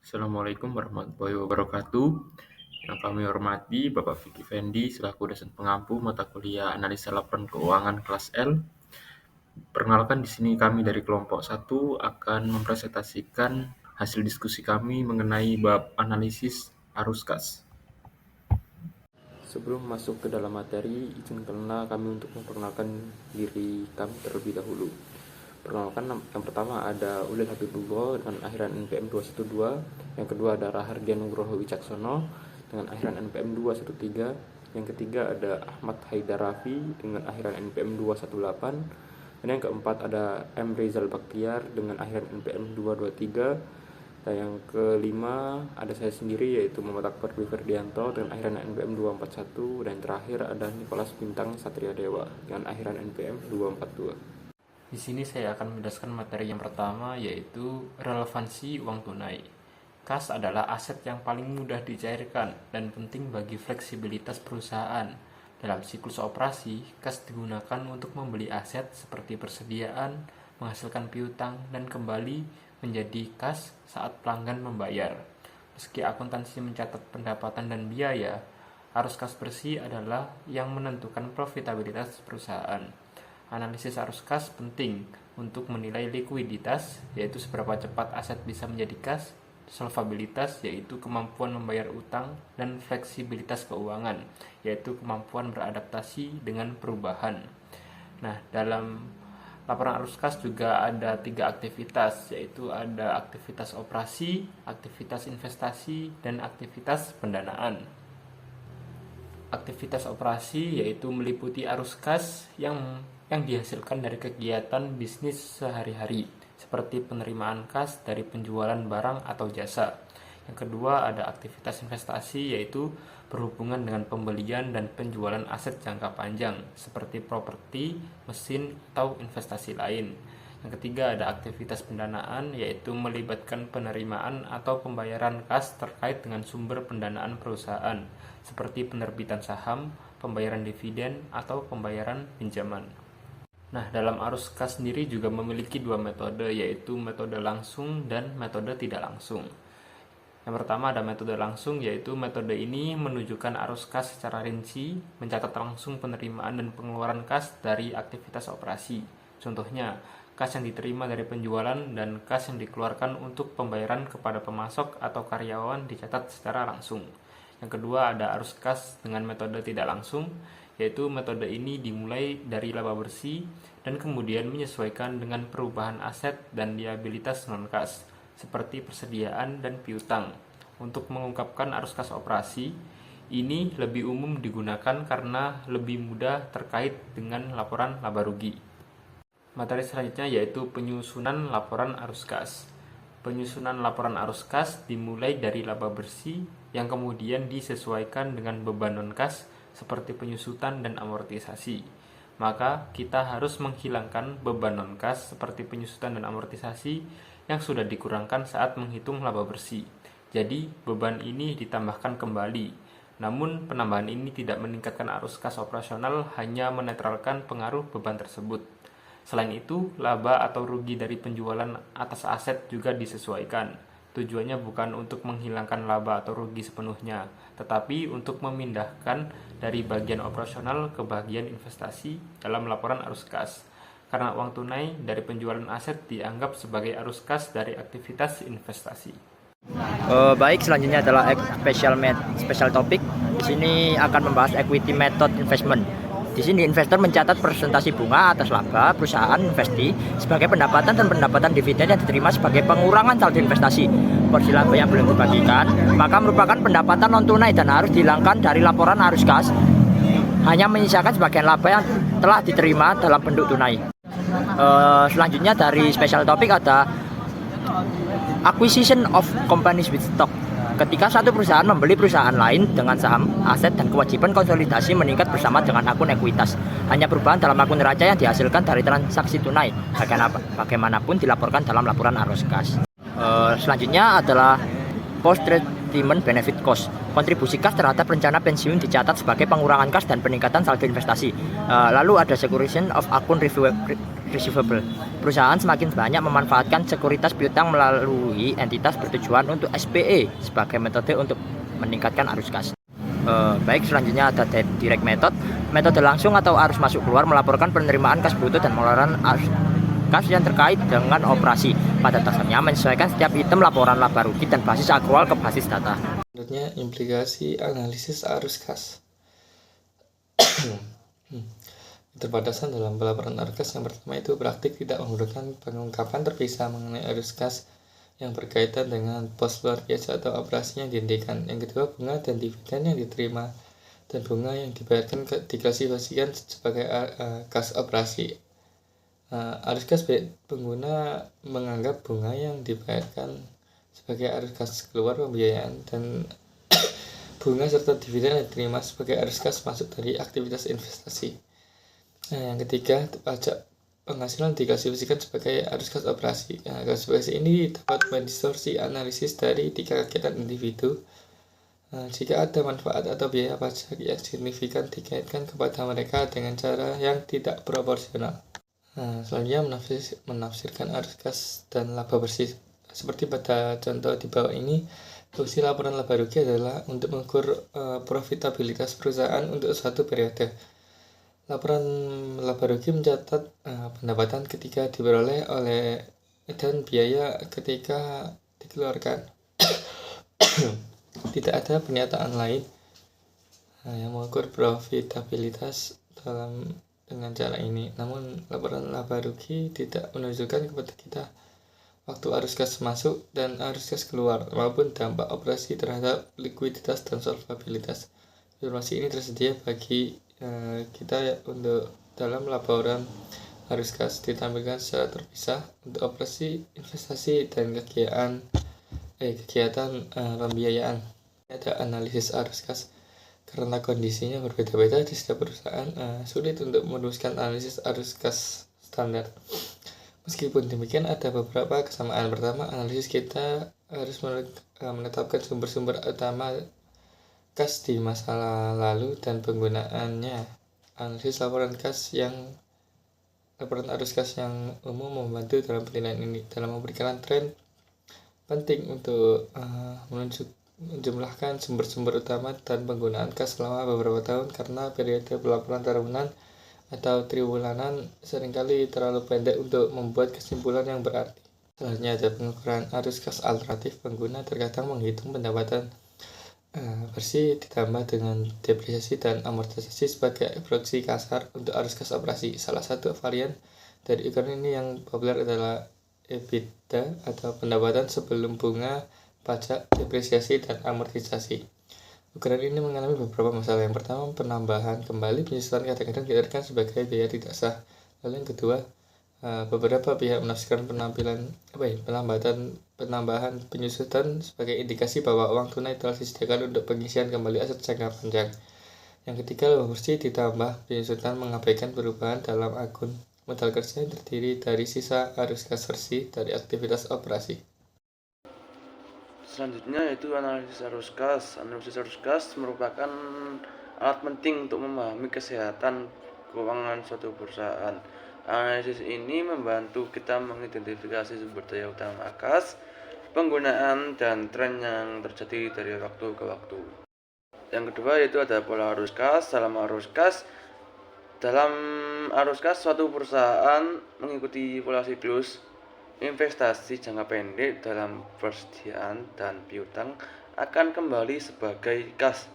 Assalamualaikum warahmatullahi wabarakatuh. Yang kami hormati Bapak Vicky Fendi selaku dosen pengampu mata kuliah Analisa Laporan Keuangan kelas L. Perkenalkan di sini kami dari kelompok 1 akan mempresentasikan hasil diskusi kami mengenai bab analisis arus kas. Sebelum masuk ke dalam materi, izinkanlah kami untuk memperkenalkan diri kami terlebih dahulu. Perkenalkan, yang pertama ada Ulil Habibullah dengan akhiran NPM 212, yang kedua ada Rahardian Nugroho Wicaksono dengan akhiran NPM 213, yang ketiga ada Ahmad Haidar Rafi dengan akhiran NPM 218, dan yang keempat ada M. Rizal Baktiar dengan akhiran NPM 223, dan yang kelima ada saya sendiri yaitu Muhammad Akbar Ferdianto dengan akhiran NPM 241, dan terakhir ada Nicholas Bintang Satria Dewa dengan akhiran NPM 242. Di sini saya akan menjelaskan materi yang pertama, yaitu relevansi uang tunai. Kas adalah aset yang paling mudah dicairkan dan penting bagi fleksibilitas perusahaan. Dalam siklus operasi, kas digunakan untuk membeli aset seperti persediaan, menghasilkan piutang, dan kembali menjadi kas saat pelanggan membayar. Meski akuntansi mencatat pendapatan dan biaya, arus kas bersih adalah yang menentukan profitabilitas perusahaan. Analisis arus kas penting untuk menilai likuiditas, yaitu seberapa cepat aset bisa menjadi kas, solvabilitas, yaitu kemampuan membayar utang, dan fleksibilitas keuangan, yaitu kemampuan beradaptasi dengan perubahan. Nah, dalam laporan arus kas juga ada 3 aktivitas, yaitu ada aktivitas operasi, aktivitas investasi, dan aktivitas pendanaan. Aktivitas operasi yaitu meliputi arus kas yang dihasilkan dari kegiatan bisnis sehari-hari, seperti penerimaan kas dari penjualan barang atau jasa. Yang kedua ada aktivitas investasi, yaitu berhubungan dengan pembelian dan penjualan aset jangka panjang, seperti properti, mesin, atau investasi lain. Yang ketiga ada aktivitas pendanaan, yaitu melibatkan penerimaan atau pembayaran kas terkait dengan sumber pendanaan perusahaan, seperti penerbitan saham, pembayaran dividen, atau pembayaran pinjaman. Nah, dalam arus kas sendiri juga memiliki 2 metode, yaitu metode langsung dan metode tidak langsung. Yang pertama ada metode langsung, yaitu metode ini menunjukkan arus kas secara rinci, mencatat langsung penerimaan dan pengeluaran kas dari aktivitas operasi. Contohnya, kas yang diterima dari penjualan dan kas yang dikeluarkan untuk pembayaran kepada pemasok atau karyawan dicatat secara langsung. Yang kedua ada arus kas dengan metode tidak langsung, yaitu metode ini dimulai dari laba bersih dan kemudian menyesuaikan dengan perubahan aset dan liabilitas non-kas, seperti persediaan dan piutang. Untuk mengungkapkan arus kas operasi, ini lebih umum digunakan karena lebih mudah terkait dengan laporan laba rugi. Materi selanjutnya yaitu penyusunan laporan arus kas. Penyusunan laporan arus kas dimulai dari laba bersih yang kemudian disesuaikan dengan beban non-kas seperti penyusutan dan amortisasi. Maka kita harus menghilangkan beban non-kas seperti penyusutan dan amortisasi yang sudah dikurangkan saat menghitung laba bersih. Jadi beban ini ditambahkan kembali. Namun penambahan ini tidak meningkatkan arus kas operasional, hanya menetralkan pengaruh beban tersebut. Selain itu, laba atau rugi dari penjualan atas aset juga disesuaikan. Tujuannya bukan untuk menghilangkan laba atau rugi sepenuhnya, tetapi untuk memindahkan dari bagian operasional ke bagian investasi dalam laporan arus kas. Karena uang tunai dari penjualan aset dianggap sebagai arus kas dari aktivitas investasi. Baik, selanjutnya adalah special topic. Di sini akan membahas equity method investment. Di sini investor mencatat presentasi bunga atas laba perusahaan investi sebagai pendapatan dan pendapatan dividen yang diterima sebagai pengurangan saldo investasi. Porsi laba yang belum dibagikan maka merupakan pendapatan non tunai dan harus dihilangkan dari laporan arus kas. Hanya menyisakan sebagian laba yang telah diterima dalam bentuk tunai. Selanjutnya dari special topic ada acquisition of companies with stock. Ketika satu perusahaan membeli perusahaan lain dengan saham, aset, dan kewajiban konsolidasi meningkat bersama dengan akun ekuitas. Hanya perubahan dalam akun neraca yang dihasilkan dari transaksi tunai. Bagaimanapun dilaporkan dalam laporan arus kas. Selanjutnya adalah post-retirement benefit cost. Kontribusi kas terhadap rencana pensiun dicatat sebagai pengurangan kas dan peningkatan saldo investasi. Lalu ada securitization of akun receivable. Perusahaan semakin banyak memanfaatkan sekuritas piutang melalui entitas bertujuan untuk SPE sebagai metode untuk meningkatkan arus kas. Baik, selanjutnya ada direct method. Metode langsung atau arus masuk keluar melaporkan penerimaan kas bruto dan pengeluaran kas yang terkait dengan operasi. Pada dasarnya menyesuaikan setiap item laporan laba rugi dan basis akrual ke basis data. Selanjutnya, implikasi analisis arus kas. Keterbatasan dalam pelaporan arus kas yang pertama itu praktik tidak menggunakan pengungkapan terpisah mengenai arus kas yang berkaitan dengan pos luar biasa atau operasi yang dihentikan. Yang kedua, bunga dan dividen yang diterima dan bunga yang dibayarkan diklasifikasikan sebagai kas operasi. Arus kas pengguna menganggap bunga yang dibayarkan sebagai arus kas keluar pembiayaan dan bunga serta dividen yang diterima sebagai arus kas masuk dari aktivitas investasi. Yang ketiga, pajak penghasilan diklasifikasikan sebagai arus kas operasi. Klasifikasi ini dapat mendistorsi analisis dari tiga kegiatan individu. Jika ada manfaat atau biaya pajak yang signifikan dikaitkan kepada mereka dengan cara yang tidak proporsional. Selanjutnya, menafsirkan arus kas dan laba bersih. Seperti pada contoh di bawah ini, fungsi laporan laba rugi adalah untuk mengukur profitabilitas perusahaan untuk suatu periode. Laporan laba rugi mencatat pendapatan ketika diperoleh dan biaya ketika dikeluarkan. Tidak ada pernyataan lain yang mengukur profitabilitas dengan cara ini. Namun laporan laba rugi tidak menunjukkan kepada kita waktu arus kas masuk dan arus kas keluar maupun dampak operasi terhadap likuiditas dan solvabilitas. Informasi ini tersedia bagi kita untuk dalam laporan arus kas ditampilkan secara terpisah untuk operasi investasi dan kegiatan pembiayaan. Ada analisis arus kas karena kondisinya berbeda-beda di setiap perusahaan, sulit untuk merumuskan analisis arus kas standar. Meskipun demikian, ada beberapa kesamaan. Pertama, analisis kita harus menetapkan sumber-sumber utama kas di masa lalu dan penggunaannya. Analisis laporan arus kas yang umum membantu dalam penilaian ini. Dalam memberikan tren penting untuk menjumlahkan sumber-sumber utama dan penggunaan kas selama beberapa tahun karena periode pelaporan tahunan atau triwulanan seringkali terlalu pendek untuk membuat kesimpulan yang berarti. Selanjutnya ada pengukuran arus kas alternatif. Pengguna terkadang menghitung pendapatan bersih ditambah dengan depresiasi dan amortisasi sebagai proyeksi kasar untuk arus kas operasi. Salah satu varian dari ukuran ini yang populer adalah EBITDA atau pendapatan sebelum bunga, pajak, depresiasi, dan amortisasi. Ukuran ini mengalami beberapa masalah. Yang pertama, penambahan kembali penyusutan kadang-kadang diartikan sebagai biaya tidak sah. Lalu yang kedua, beberapa pihak menafsirkan penambahan penyusutan sebagai indikasi bahwa uang tunai telah disediakan untuk pengisian kembali aset jangka panjang. Yang ketiga, laba bersih ditambah penyusutan mengabaikan perubahan dalam akun modal kerja yang terdiri dari sisa arus kas bersih dari aktivitas operasi. Selanjutnya yaitu analisis arus kas. Analisis arus kas merupakan alat penting untuk memahami kesehatan keuangan suatu perusahaan. Analisis ini membantu kita mengidentifikasi sumber daya utama kas, penggunaan, dan tren yang terjadi dari waktu ke waktu. Yang kedua yaitu ada pola arus kas. Dalam arus kas suatu perusahaan mengikuti pola siklus investasi jangka pendek dalam persediaan dan piutang akan kembali sebagai kas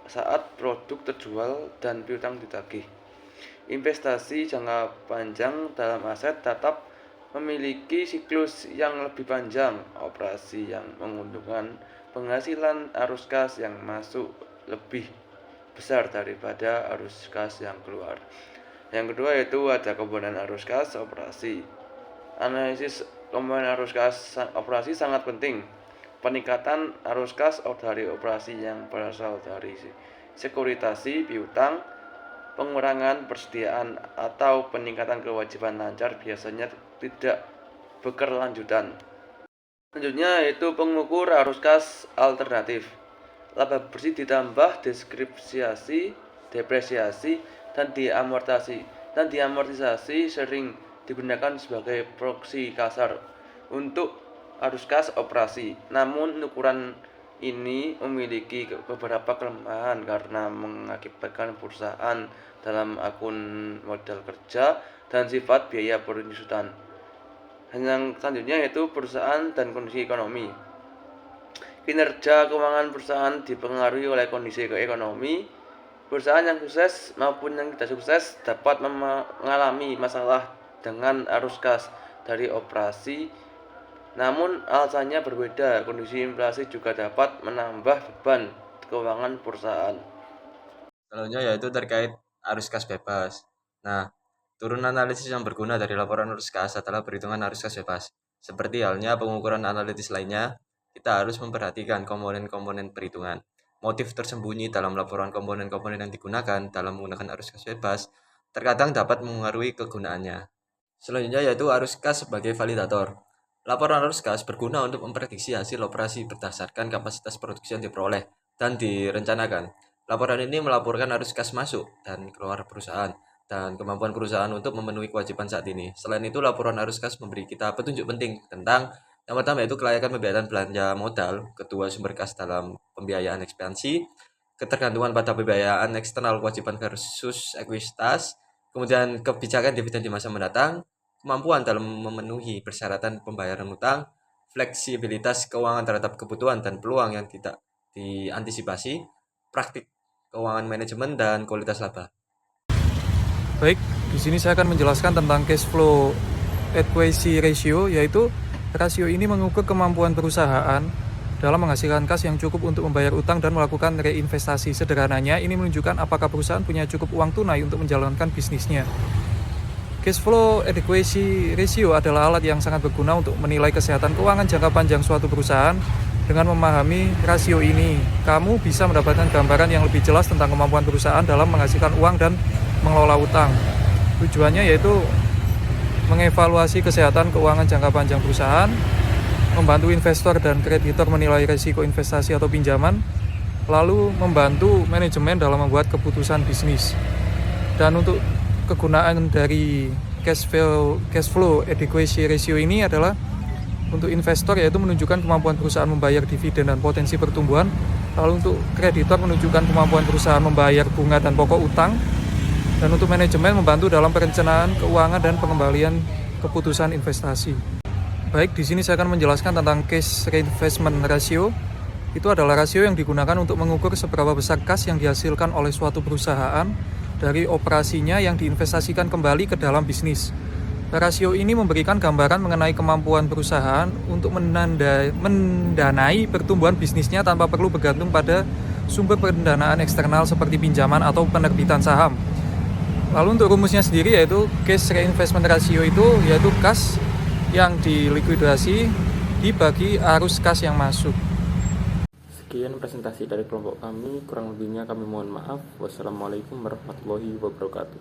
saat produk terjual dan piutang ditagih. Investasi jangka panjang dalam aset tetap memiliki siklus yang lebih panjang. Operasi yang menguntungkan penghasilan arus kas yang masuk lebih besar daripada arus kas yang keluar. Yang kedua yaitu ada komponen arus kas operasi. Analisis komponen arus kas operasi sangat penting. Peningkatan arus kas dari operasi yang berasal dari sekuritasi piutang, pengurangan persediaan, atau peningkatan kewajiban lancar biasanya tidak berkelanjutan. Selanjutnya yaitu pengukur arus kas alternatif. Laba bersih ditambah depresiasi, dan diamortisasi sering digunakan sebagai proksi kasar untuk arus kas operasi. Namun ukuran ini memiliki beberapa kelemahan karena mengakibatkan perusahaan dalam akun modal kerja dan sifat biaya penyusutan. Yang selanjutnya yaitu perusahaan dan kondisi ekonomi. Kinerja keuangan perusahaan dipengaruhi oleh kondisi ekonomi. Perusahaan yang sukses maupun yang tidak sukses dapat mengalami masalah dengan arus kas dari operasi. Namun alasannya berbeda. Kondisi inflasi juga dapat menambah beban keuangan perusahaan. Selanjutnya yaitu terkait arus kas bebas. Nah, turun analisis yang berguna dari laporan arus kas adalah perhitungan arus kas bebas. Seperti halnya pengukuran analitis lainnya, kita harus memperhatikan komponen-komponen perhitungan. Motif tersembunyi dalam laporan komponen-komponen yang digunakan dalam menggunakan arus kas bebas terkadang dapat mengaruhi kegunaannya. Selanjutnya yaitu arus kas sebagai validator. Laporan arus kas berguna untuk memprediksi hasil operasi berdasarkan kapasitas produksi yang diperoleh dan direncanakan. Laporan ini melaporkan arus kas masuk dan keluar perusahaan dan kemampuan perusahaan untuk memenuhi kewajiban saat ini. Selain itu, laporan arus kas memberi kita petunjuk penting tentang yang pertama yaitu kelayakan pembiayaan belanja modal, kedua sumber kas dalam pembiayaan ekspansi, ketergantungan pada pembiayaan eksternal kewajiban versus ekuitas, kemudian kebijakan dividen di masa mendatang, kemampuan dalam memenuhi persyaratan pembayaran utang, fleksibilitas keuangan terhadap kebutuhan dan peluang yang tidak diantisipasi, praktik keuangan manajemen, dan kualitas laba. Baik, di sini saya akan menjelaskan tentang cash flow adequacy ratio, yaitu rasio ini mengukur kemampuan perusahaan dalam menghasilkan kas yang cukup untuk membayar utang dan melakukan reinvestasi. Sederhananya, ini menunjukkan apakah perusahaan punya cukup uang tunai untuk menjalankan bisnisnya. Cash flow adequacy ratio adalah alat yang sangat berguna untuk menilai kesehatan keuangan jangka panjang suatu perusahaan. Dengan memahami rasio ini, kamu bisa mendapatkan gambaran yang lebih jelas tentang kemampuan perusahaan dalam menghasilkan uang dan mengelola utang. Tujuannya yaitu mengevaluasi kesehatan keuangan jangka panjang perusahaan, membantu investor dan kreditor menilai risiko investasi atau pinjaman, lalu membantu manajemen dalam membuat keputusan bisnis. Dan untuk kegunaan dari cash flow adequacy ratio ini adalah untuk investor, yaitu menunjukkan kemampuan perusahaan membayar dividen dan potensi pertumbuhan. Lalu untuk kreditor menunjukkan kemampuan perusahaan membayar bunga dan pokok utang. Dan untuk manajemen membantu dalam perencanaan keuangan dan pengembalian keputusan investasi. Baik, di sini saya akan menjelaskan tentang cash reinvestment ratio. Itu adalah rasio yang digunakan untuk mengukur seberapa besar kas yang dihasilkan oleh suatu perusahaan dari operasinya yang diinvestasikan kembali ke dalam bisnis. Rasio ini memberikan gambaran mengenai kemampuan perusahaan untuk mendanai pertumbuhan bisnisnya tanpa perlu bergantung pada sumber pendanaan eksternal seperti pinjaman atau penerbitan saham. Lalu untuk rumusnya sendiri yaitu cash reinvestment ratio itu yaitu kas yang dilikuidasi dibagi arus kas yang masuk. Sekian presentasi dari kelompok kami, kurang lebihnya kami mohon maaf. Wassalamualaikum warahmatullahi wabarakatuh.